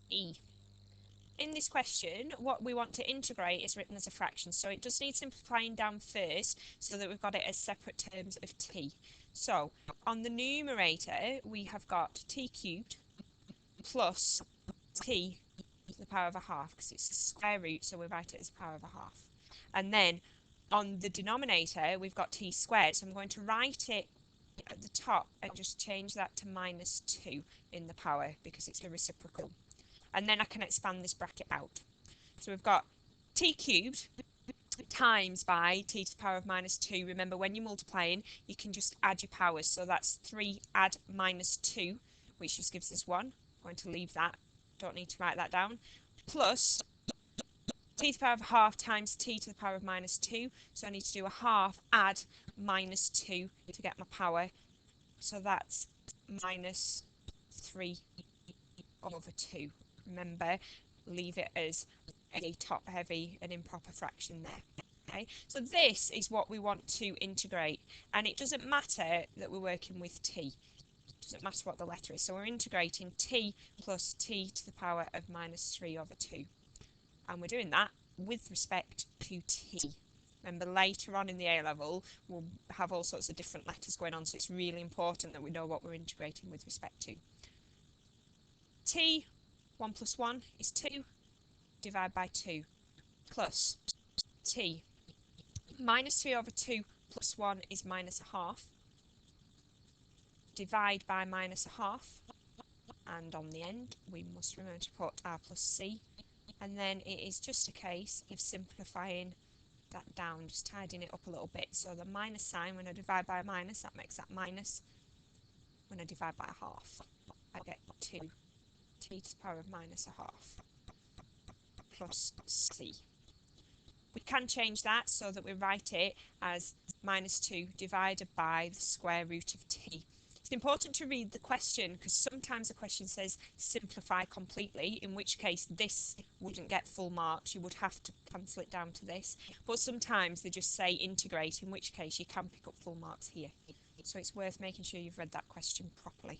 e. In this question, what we want to integrate is written as a fraction, so it does need simplifying down first so that we've got it as separate terms of t. So on the numerator, we have got t cubed plus t to the power of a half, because it's a square root, so we write it as power of a half. And then on the denominator, we've got t squared, so I'm going to write it at the top and just change that to minus 2 in the power because it's a reciprocal. And then I can expand this bracket out. So we've got t cubed times by t to the power of minus 2. Remember, when you're multiplying, you can just add your powers. So that's 3 add minus 2, which just gives us 1. I'm going to leave that. Don't need to write that down. Plus t to the power of a half times t to the power of minus 2. So I need to do a half add minus 2 to get my power. So that's minus 3 over 2. Remember, leave it as a top-heavy and improper fraction there. Okay, so this is what we want to integrate, and it doesn't matter that we're working with t. It doesn't matter what the letter is. So we're integrating t plus t to the power of minus 3 over 2. And we're doing that with respect to t. Remember, later on in the A-level, we'll have all sorts of different letters going on, so it's really important that we know what we're integrating with respect to. T, 1 plus 1 is 2, divide by 2, plus t. Minus 3 over 2 plus 1 is minus a half, divide by minus a half, and on the end we must remember to put r plus c, and then it is just a case of simplifying that down, just tidying it up a little bit. So the minus sign, when I divide by a minus, that makes that minus. When I divide by a half, I get 2 t to the power of minus a half plus c. We can change that so that we write it as minus 2 divided by the square root of t. It's important to read the question, because sometimes the question says simplify completely, in which case this wouldn't get full marks. You would have to cancel it down to this. But sometimes they just say integrate, in which case you can pick up full marks here. So it's worth making sure you've read that question properly.